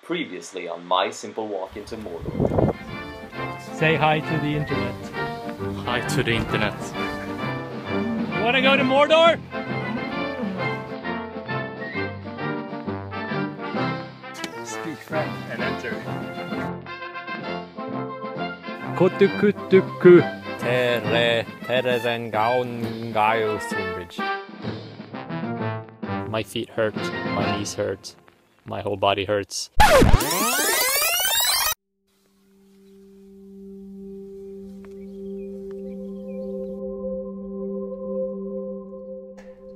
Previously on My Simple Walk into Mordor. Say hi to the internet. Hi to the internet. You wanna go to Mordor? Speak French and enter. Kotukutuku. My feet hurt, my knees hurt, my whole body hurts.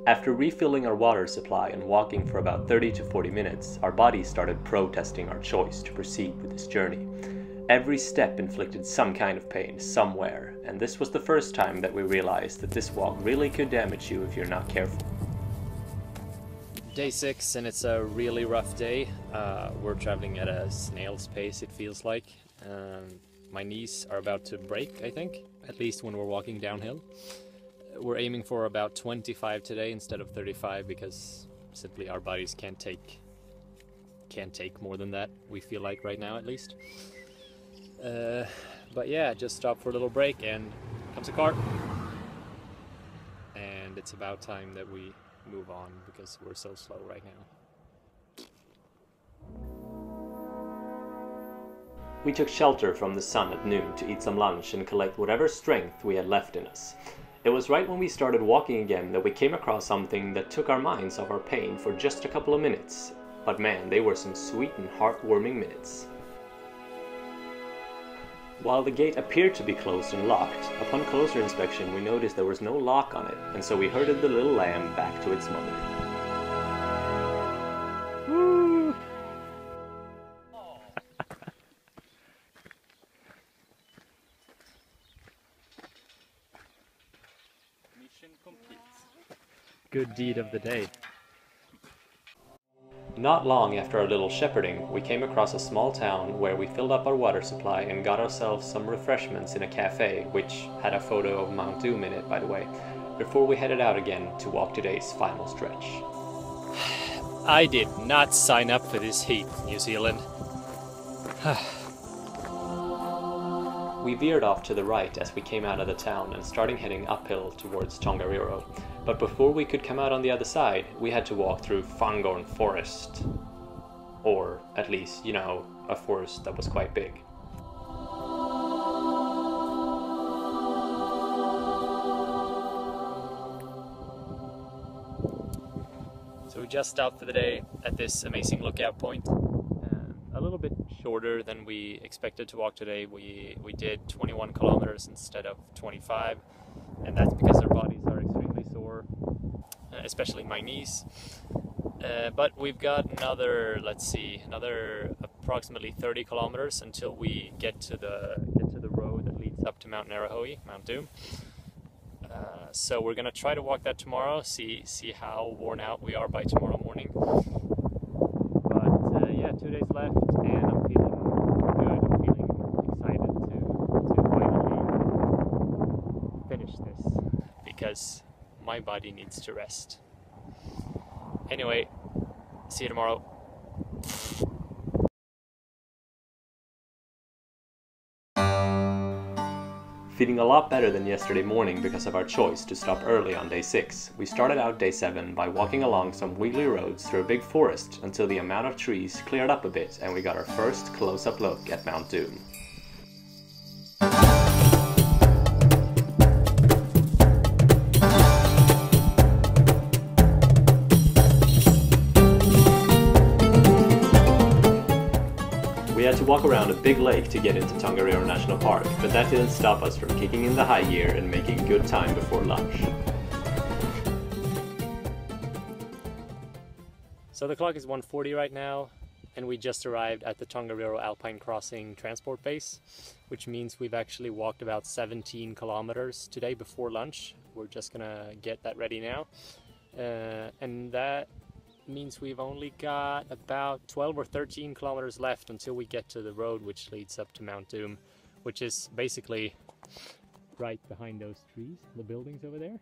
After refilling our water supply and walking for about 30 to 40 minutes, our bodies started protesting our choice to proceed with this journey. Every step inflicted some kind of pain somewhere, and this was the first time that we realized that this walk really could damage you if you're not careful. Day 6 and it's a really rough day. We're traveling at a snail's pace, it feels like. My knees are about to break, I think, at least when we're walking downhill. We're aiming for about 25 today instead of 35 because simply our bodies can't take more than that, we feel like right now at least. But yeah, just stopped for a little break and comes a car. And it's about time that we move on because we're so slow right now. We took shelter from the sun at noon to eat some lunch and collect whatever strength we had left in us. It was right when we started walking again that we came across something that took our minds off our pain for just a couple of minutes. But man, they were some sweet and heartwarming minutes. While the gate appeared to be closed and locked, upon closer inspection we noticed there was no lock on it, and so we herded the little lamb back to its mother. Woo! Mission complete. Good deed of the day. Not long after our little shepherding, we came across a small town where we filled up our water supply and got ourselves some refreshments in a cafe, which had a photo of Mount Doom in it, by the way, before we headed out again to walk today's final stretch. I did not sign up for this heat, New Zealand. We veered off to the right as we came out of the town and started heading uphill towards Tongariro, but before we could come out on the other side, we had to walk through Fangorn Forest. Or, at least, you know, a forest that was quite big. So we just stopped for the day at this amazing lookout point. A little bit shorter than we expected to walk today. We did 21 kilometers instead of 25, and that's because our bodies are extremely sore, especially my knees. But we've got another, another approximately 30 kilometers until we get to the road that leads up to Mount Ngarauhoe, Mount Doom. So we're gonna try to walk that tomorrow, see how worn out we are by tomorrow morning. But yeah, 2 days left, and I'm feeling good. I'm feeling excited to finally finish this because my body needs to rest. Anyway, see you tomorrow. Feeling a lot better than yesterday morning because of our choice to stop early on day 6, we started out day 7 by walking along some wiggly roads through a big forest until the amount of trees cleared up a bit and we got our first close-up look at Mount Doom. We had to walk around a big lake to get into Tongariro National Park, but that didn't stop us from kicking in the high gear and making good time before lunch. So the clock is 1:40 right now, and we just arrived at the Tongariro Alpine Crossing transport base, which means we've actually walked about 17 kilometers today before lunch. We're just gonna get that ready now, and that means we've only got about 12 or 13 kilometers left until we get to the road which leads up to Mount Doom, which is basically right behind those trees, the buildings over there.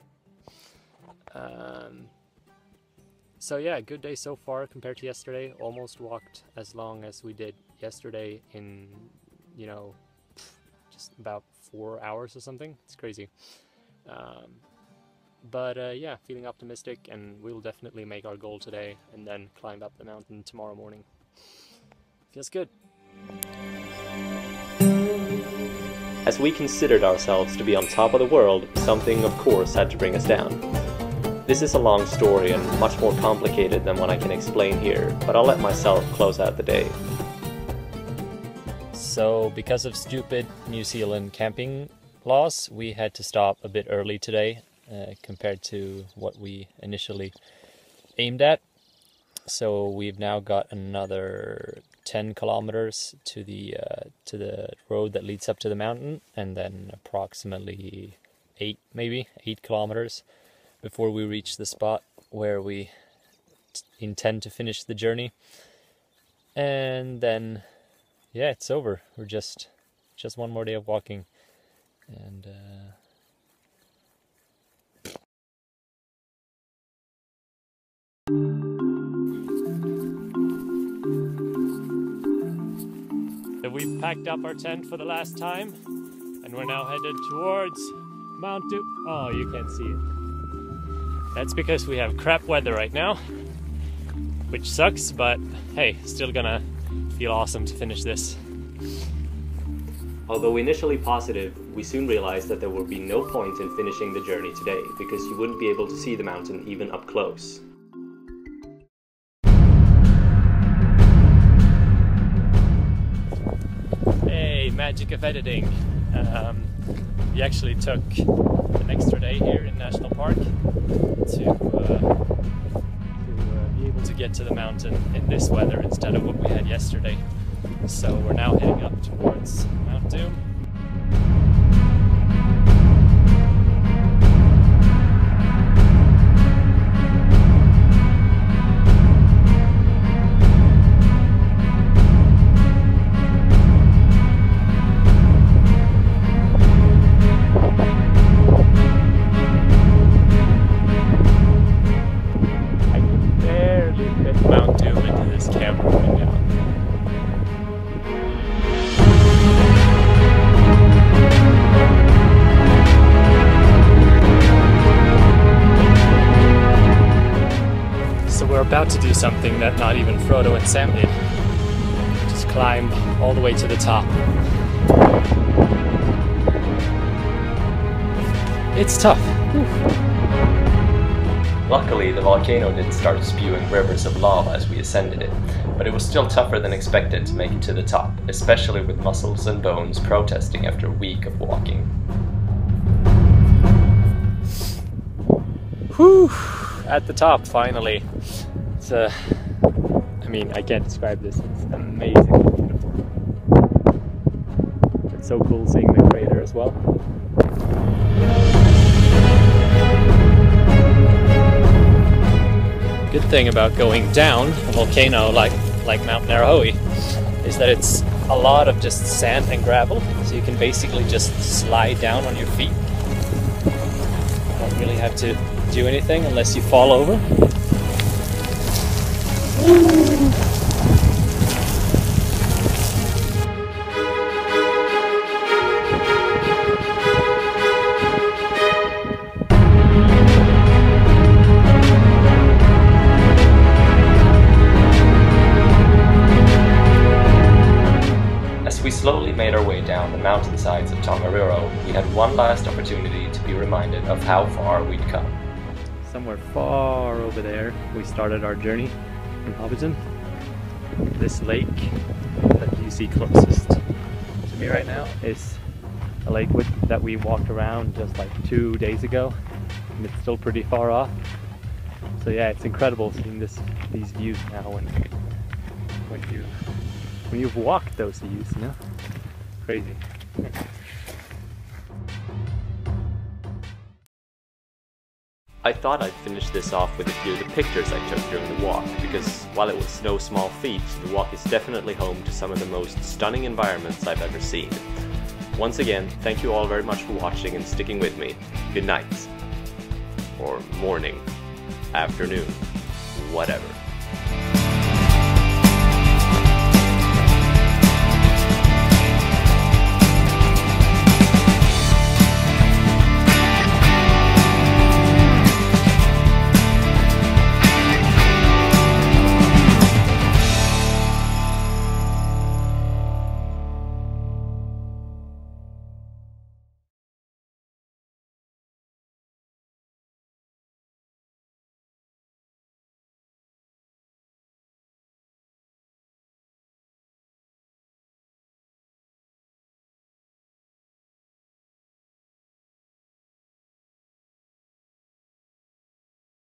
So yeah, good day so far compared to yesterday. Almost walked as long as we did yesterday in, you know, just about 4 hours or something. It's crazy. But yeah, feeling optimistic, and we'll definitely make our goal today and then climb up the mountain tomorrow morning. Feels good. As we considered ourselves to be on top of the world, something of course had to bring us down. This is a long story and much more complicated than what I can explain here, but I'll let myself close out the day. So because of stupid New Zealand camping laws, we had to stop a bit early today compared to what we initially aimed at. So we've now got another 10 kilometers to the road that leads up to the mountain, and then approximately 8 kilometers before we reach the spot where we intend to finish the journey. And then yeah, it's over. We're just one more day of walking, and so we packed up our tent for the last time, and we're now headed towards Mount Oh, you can't see it. That's because we have crap weather right now, which sucks, but hey, still gonna feel awesome to finish this. Although initially positive, we soon realized that there would be no point in finishing the journey today because you wouldn't be able to see the mountain even up close. Hey, magic of editing. We actually took an extra day here in National Park to be able to get to the mountain in this weather instead of what we had yesterday. So we're now heading up towards Mount Doom. Mount Doom into this camera right now. So we're about to do something that not even Frodo and Sam did. Just climb all the way to the top. It's tough. Luckily, the volcano didn't start spewing rivers of lava as we ascended it, but it was still tougher than expected to make it to the top, especially with muscles and bones protesting after a week of walking. Whew! At the top, finally. It's I mean, I can't describe this. It's amazingly beautiful. It's so cool seeing the crater as well. Good thing about going down a volcano like Mount Ngarauhoe is that it's a lot of just sand and gravel, so you can basically just slide down on your feet. You don't really have to do anything unless you fall over. We slowly made our way down the mountainsides of Tongariro. We had one last opportunity to be reminded of how far we'd come. Somewhere far over there, we started our journey in Hobbiton. This lake that you see closest to me right now is a lake that we walked around just like 2 days ago, and it's still pretty far off. So yeah, it's incredible seeing these views now when you've walked those views, you know? Crazy. I thought I'd finish this off with a few of the pictures I took during the walk, because while it was no small feat, the walk is definitely home to some of the most stunning environments I've ever seen. Once again, thank you all very much for watching and sticking with me. Good night. Or morning. Afternoon. whatever.